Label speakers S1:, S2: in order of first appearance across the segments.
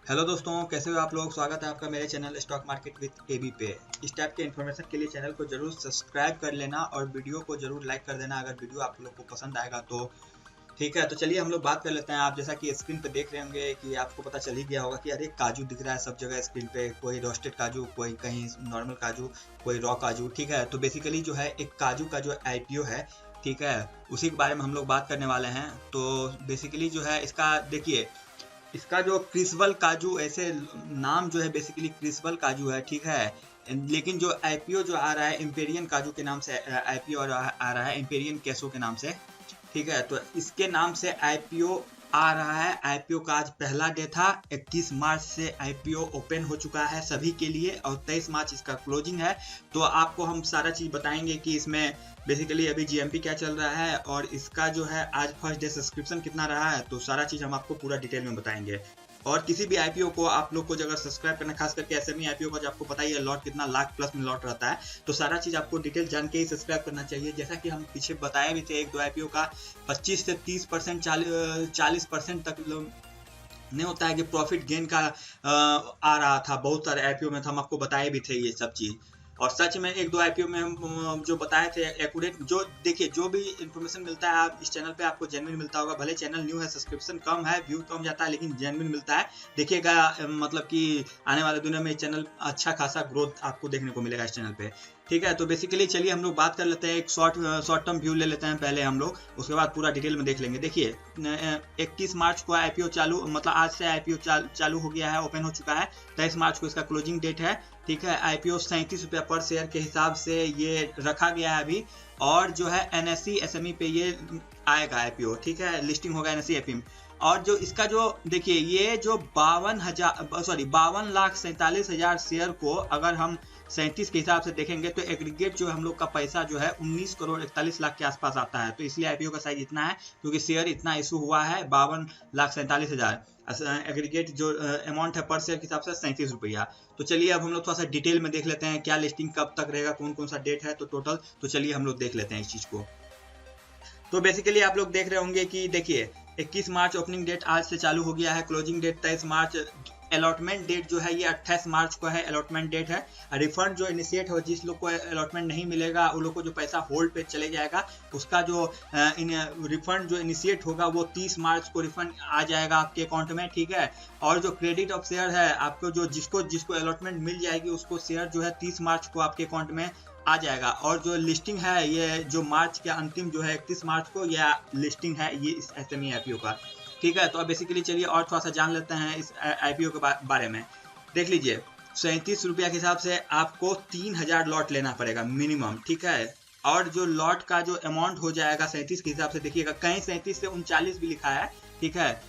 S1: Hello दोस्तों, कैसे हो आप लोग। स्वागत है आपका मेरे चैनल स्टॉक मार्केट विद केबी पे। इस टाइप के इन्फॉर्मेशन के लिए चैनल को जरूर सब्सक्राइब कर लेना और वीडियो को जरूर लाइक कर देना अगर वीडियो आप लोग को पसंद आएगा तो। ठीक है, तो चलिए हम लोग बात कर लेते हैं। आप जैसा कि स्क्रीन पे देख रहे होंगे कि आपको पता चल ही गया होगा कि अरे काजू दिख रहा है सब जगह स्क्रीन पे, कोई रोस्टेड काजू, कोई कहीं नॉर्मल काजू, कोई रॉ काजू। ठीक है, तो बेसिकली जो है एक काजू का जो आईपीओ है, ठीक है, उसी के बारे में हम लोग बात करने वाले हैं। तो बेसिकली जो है इसका देखिए, इसका जो क्रिसबल काजू, ऐसे नाम जो है बेसिकली क्रिसबल काजू है, ठीक है। लेकिन जो आईपीओ जो आ रहा है इम्पेरियन काजू के नाम से आईपीओ आ रहा है, इम्पेरियन कैसो के नाम से। ठीक है, तो इसके नाम से आईपीओ आ रहा है। आईपीओ का आज पहला डे था। 21 मार्च से आईपीओ ओपन हो चुका है सभी के लिए और 23 मार्च इसका क्लोजिंग है। तो आपको हम सारा चीज़ बताएंगे कि इसमें बेसिकली अभी जीएमपी क्या चल रहा है और इसका जो है आज फर्स्ट डे सब्सक्रिप्शन कितना रहा है, तो सारा चीज़ हम आपको पूरा डिटेल में बताएंगे। और किसी भी आईपीओ को आप लोग को अगर सब्सक्राइब करना, खास करके एसएमई आईपीओ का, जो आपको पता ही है लॉट कितना लाख प्लस में लॉट रहता है, तो सारा चीज आपको डिटेल जान के ही सब्सक्राइब करना चाहिए। जैसा कि हम पीछे बताए भी थे, एक दो आईपीओ का 25 से 30%, 40% तक नहीं होता है कि प्रॉफिट गेन का आ रहा था। बहुत सारे आईपीओ में हम आपको बताए भी थे ये सब चीज। और सच में एक दो आईपीओ में हम जो बताए थे एक्यूरेट, जो देखिए जो भी इंफॉर्मेशन मिलता है आप इस चैनल पे आपको जेन्युइन मिलता होगा। भले चैनल न्यू है, सब्सक्रिप्शन कम है, व्यू कम जाता है, लेकिन जेन्युइन मिलता है। देखिएगा, मतलब कि आने वाले दिनों में चैनल अच्छा खासा ग्रोथ आपको देखने को मिलेगा इस चैनल पे। ठीक है, तो बेसिकली चलिए हम लोग बात कर लेते हैं। एक शॉर्ट टर्म व्यू ले लेते हैं पहले हम लोग, उसके बाद पूरा डिटेल में देख लेंगे। देखिए 21 मार्च को आईपीओ चालू, मतलब आज से आईपीओ चालू हो गया है, ओपन हो चुका है। 23 मार्च को इसका क्लोजिंग डेट है। ठीक है, आईपीओ 37 रुपया पर शेयर के हिसाब से ये रखा गया है अभी। और जो है एनएससी एसएमई पे ये आएगा आईपीओ। ठीक है, लिस्टिंग होगा एनएससी एफएम। और जो इसका जो देखिए, ये जो 52,47,47,000 शेयर को अगर हम 37 के हिसाब से देखेंगे तो एग्रीगेट जो हम लोग का पैसा जो है 19 करोड़ 41 लाख के आसपास आता है। तो इसलिए आईपीओ का साइज इतना है क्योंकि शेयर इतना इशू हुआ है। 52,47,000 एग्रीगेट जो अमाउंट है पर शेयर के हिसाब से 37 रुपया। तो चलिए अब हम लोग थोड़ा सा डिटेल में देख लेते हैं क्या लिस्टिंग कब तक रहेगा, कौन कौन सा डेट है तो टोटल। तो चलिए हम लोग देख लेते हैं इस चीज को। तो बेसिकली आप लोग देख रहे होंगे कि देखिए 21 मार्च ओपनिंग डेट आज से चालू हो गया है, क्लोजिंग डेट 23 मार्च। अलॉटमेंट डेट जो है ये 28 मार्च को है, अलॉटमेंट डेट है। रिफंड जो इनिशिएट हो, जिस लोग को अलॉटमेंट नहीं मिलेगा उन लोग को जो पैसा होल्ड पे चले जाएगा, उसका जो रिफंड जो इनिशिएट होगा वो 30 मार्च को रिफंड आ जाएगा आपके अकाउंट में। ठीक है, और जो क्रेडिट ऑफ शेयर है आपको, जो जिसको अलॉटमेंट मिल जाएगी उसको शेयर जो है 30 मार्च को आपके अकाउंट में आ जाएगा। और जो लिस्टिंग है ये जो मार्च के अंतिम जो है 31 मार्च को यह लिस्टिंग है ये इस एसएमई आईपीओ का। ठीक है, तो अब बेसिकली चलिए और थोड़ा सा जान लेते हैं इस आईपीओ के बारे में। देख लीजिए 37 रुपया के हिसाब से आपको 3000 लॉट लेना पड़ेगा मिनिमम। ठीक है, और जो लॉट का जो अमाउंट हो जाएगा 37 के हिसाब से, देखिएगा कहीं 37 से 39 भी लिखा है। ठीक है,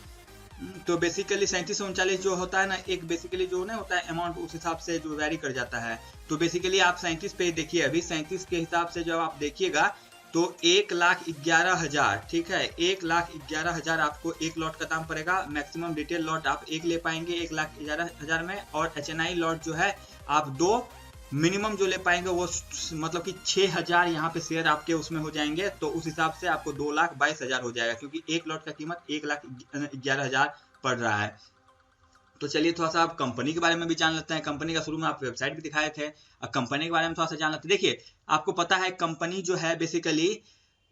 S1: तो बेसिकली 37 से 39 जो होता है ना, एक बेसिकली जो ना होता है अमाउंट, उस हिसाब से जो वेरी कर जाता है। तो बेसिकली आप 37 पे देखिए, अभी 37 के हिसाब से जब आप देखिएगा तो 1,11,000। ठीक है, 1,11,000 आपको एक लॉट का दाम पड़ेगा। मैक्सिमम रिटेल लॉट आप एक ले पाएंगे 1,11,000 में, और एचएनआई लॉट जो है आप दो मिनिमम जो ले पाएंगे वो मतलब कि 6,000 यहाँ पे शेयर आपके उसमें हो जाएंगे। तो उस हिसाब से आपको 2,22,000 हो जाएगा, क्योंकि एक लॉट का कीमत 1,11,000 पड़ रहा है। तो चलिए थोड़ा सा आप कंपनी के बारे में भी जान लेते हैं। कंपनी का शुरू में आप वेबसाइट भी दिखाए थे, अब कंपनी के बारे में थोड़ा सा जान लेते हैं। देखिए आपको पता है कंपनी जो है बेसिकली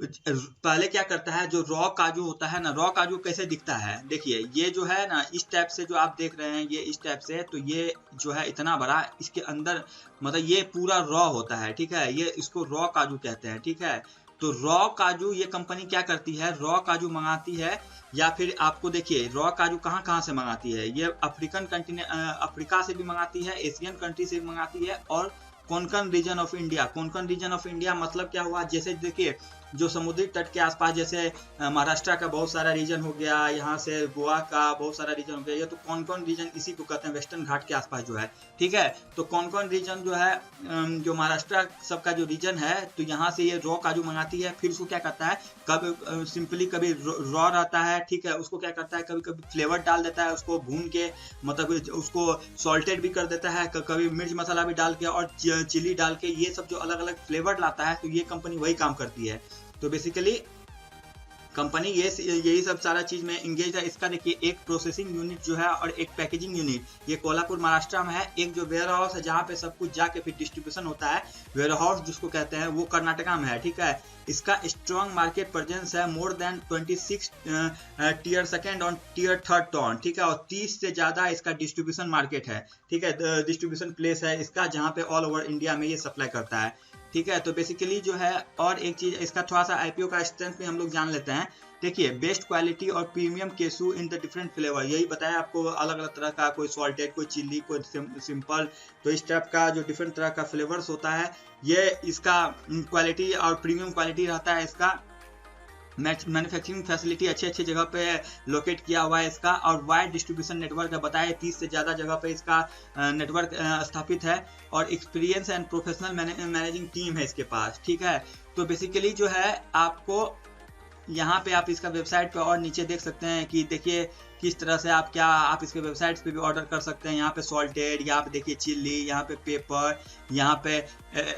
S1: पहले क्या करता है, जो रॉ काजू होता है ना, रॉ काजू कैसे दिखता है, देखिए ये जो है ना इस टाइप से जो आप देख रहे हैं, ये इस टाइप से, तो ये जो है इतना बड़ा, इसके अंदर मतलब ये पूरा रॉ होता है। ठीक है, ये इसको रॉ काजू कहते हैं। ठीक है, तो रॉ काजू ये कंपनी क्या करती है, रॉ काजू मंगाती है, या फिर आपको देखिए रॉ काजू कहाँ कहाँ से मंगाती है। ये अफ्रीकन कंट्री, अफ्रीका से भी मंगाती है, एशियन कंट्री से भी मंगाती है, और Konkan region of India. Konkan region of India मतलब क्या हुआ, जैसे देखिए जो समुद्री तट के आसपास, जैसे महाराष्ट्र का बहुत सारा रीजन हो गया, यहाँ से गोवा का बहुत सारा रीजन हो गया, ये तो कोंकण रीजन इसी को कहते हैं, वेस्टर्न घाट के आसपास जो है। ठीक है, तो कोंकण रीजन जो है, जो महाराष्ट्र सबका जो रीजन है, तो यहाँ से ये रॉ काजू मंगाती है। फिर उसको क्या करता है, कभी सिंपली कभी रॉ रहता है, ठीक है, उसको क्या करता है, कभी कभी फ्लेवर डाल देता है, उसको भून के, मतलब उसको सॉल्टेड भी कर देता है, कभी मिर्च मसाला भी डाल के और चिली डाल के, ये सब जो अलग अलग फ्लेवर लाता है, तो ये कंपनी वही काम करती है। तो बेसिकली कंपनी ये यही सब सारा चीज में इंगेज है। इसका देखिए एक प्रोसेसिंग यूनिट जो है और एक पैकेजिंग यूनिट ये कोल्हापुर महाराष्ट्र में है। एक जो वेयर हाउस है जहाँ पे सब कुछ जाके फिर डिस्ट्रीब्यूशन होता है, वेयर हाउस जिसको कहते हैं, वो कर्नाटका में है, ठीक है। इसका स्ट्रॉन्ग मार्केट प्रेजेंस है, मोर देन 26 टियर सेकेंड और टियर थर्ड टाउन, ठीक है। और 30 से ज्यादा इसका डिस्ट्रीब्यूशन मार्केट है, ठीक है, डिस्ट्रीब्यूशन प्लेस है इसका, जहाँ पे ऑल ओवर इंडिया में ये सप्लाई करता है, ठीक है। तो बेसिकली जो है, और एक चीज इसका थोड़ा सा आईपीओ का स्ट्रेंथ भी हम लोग जान लेते हैं। देखिए बेस्ट क्वालिटी और premium cashews in the different flavour, यही बताया आपको, अलग अलग तरह का, कोई सॉल्टेड, कोई चिल्ली, कोई सिंपल, तो इस टाइप का जो डिफरेंट तरह का फ्लेवर्स होता है, ये इसका क्वालिटी और प्रीमियम क्वालिटी रहता है। इसका मैन्युफैक्चरिंग फैसिलिटी अच्छे अच्छे जगह पे लोकेट किया हुआ है इसका, और वाइड डिस्ट्रीब्यूशन नेटवर्क है, बताया 30 से ज़्यादा जगह पे इसका नेटवर्क स्थापित है, और experience and professional managing team है इसके पास, ठीक है। तो बेसिकली जो है आपको यहाँ पे आप इसका वेबसाइट पे और नीचे देख सकते हैं कि देखिए किस तरह से आप इसके वेबसाइट पे भी ऑर्डर कर सकते हैं। यहाँ पे सॉल्टेड, यहाँ पे देखिए चिल्ली, यहाँ पे पेपर, यहाँ पे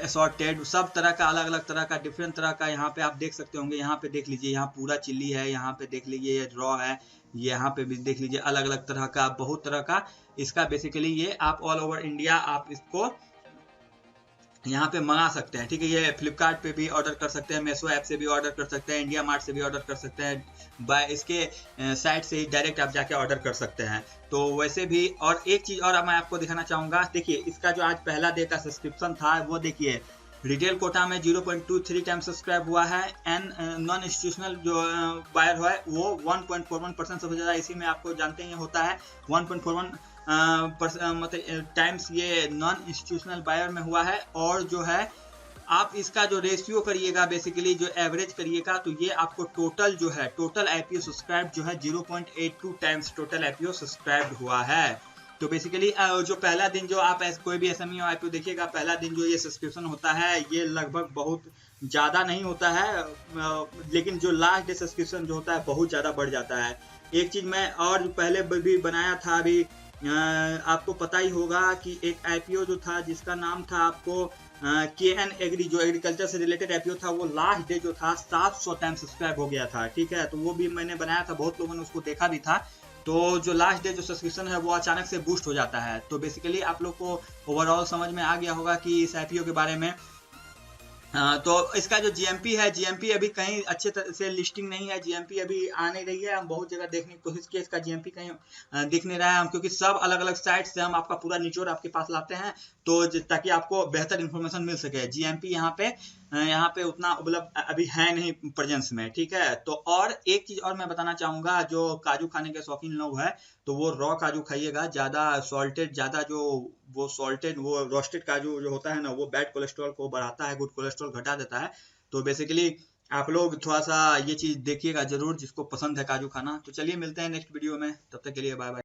S1: असॉर्टेड, सब तरह का अलग अलग तरह का डिफरेंट तरह का यहाँ पे आप देख सकते होंगे। यहाँ पे देख लीजिए, यहाँ पूरा चिल्ली है, यहाँ पे देख लीजिए ये रॉ है, यहाँ पे भी देख लीजिए अलग अलग तरह का, बहुत तरह का इसका बेसिकली ये आप ऑल ओवर इंडिया आप इसको यहाँ पे मंगा सकते हैं, ठीक है। ये फ्लिपकार्ट पे भी ऑर्डर कर सकते हैं, मेसो ऐप से भी ऑर्डर कर सकते हैं, इंडिया मार्ट से भी ऑर्डर कर सकते हैं, बाय इसके साइट से ही डायरेक्ट आप जाके ऑर्डर कर सकते हैं। तो वैसे भी, और एक चीज़ और मैं आपको दिखाना चाहूँगा, देखिए इसका जो आज पहला डे का सब्सक्रिप्शन था, वो देखिए रिटेल कोटा में 0.23 टाइम सब्सक्राइब हुआ है, एंड नॉन इंस्टीट्यूशनल जो बायर है वो 1.41% सबसे ज़्यादा, इसी में आपको जानते हैं होता है 1.41 मतलब टाइम्स ये नॉन इंस्टीट्यूशनल बायर में हुआ है। और जो है आप इसका जो रेशियो करिएगा, बेसिकली जो एवरेज करिएगा, तो ये आपको टोटल जो है, टोटल आईपीओ सब्सक्राइब जो है 0.82 टाइम्स टोटल आईपीओ सब्सक्राइब हुआ है। तो बेसिकली जो पहला दिन जो आप कोई भी एसएमई आईपीओ देखिएगा, पहला दिन जो ये सब्सक्रिप्शन होता है, ये लगभग बहुत ज़्यादा नहीं होता है, लेकिन जो लास्ट डे सब्सक्रिप्शन जो होता है बहुत ज़्यादा बढ़ जाता है। एक चीज़ मैं और पहले भी बनाया था, अभी आपको पता ही होगा कि एक आईपीओ जो था जिसका नाम था आपको केएन एग्री, जो एग्रीकल्चर से रिलेटेड आईपीओ था, वो लास्ट डे जो था 700 टाइम सब्सक्राइब हो गया था, ठीक है। तो वो भी मैंने बनाया था, बहुत लोगों ने उसको देखा भी था। तो जो लास्ट डे जो सब्सक्रिप्शन है वो अचानक से बूस्ट हो जाता है। तो बेसिकली आप लोग को ओवरऑल समझ में आ गया होगा कि इस आईपीओ के बारे में। तो इसका जो जीएमपी है, जीएमपी अभी कहीं अच्छे तरह से लिस्टिंग नहीं है, जीएमपी अभी आ नहीं रही है। हम बहुत जगह देखने की कोशिश की, इसका जीएमपी कहीं दिख नहीं रहा है, हम क्योंकि सब अलग अलग साइट से हम आपका पूरा निचोड़ आपके पास लाते हैं, तो ताकि आपको बेहतर इन्फॉर्मेशन मिल सके। जीएमपी यहाँ पे उतना उपलब्ध अभी है नहीं प्रेजेंस में, ठीक है। तो और एक चीज और मैं बताना चाहूंगा, जो काजू खाने के शौकीन लोग हैं तो वो रॉ काजू खाइएगा, ज्यादा सॉल्टेड, ज्यादा जो वो सॉल्टेड, वो रोस्टेड काजू जो होता है ना, वो बैड कोलेस्ट्रॉल को बढ़ाता है, गुड कोलेस्ट्रॉल घटा देता है। तो बेसिकली आप लोग थोड़ा सा ये चीज देखिएगा जरूर, जिसको पसंद है काजू खाना। तो चलिए मिलते हैं नेक्स्ट वीडियो में, तब तक के लिए बाय बाय।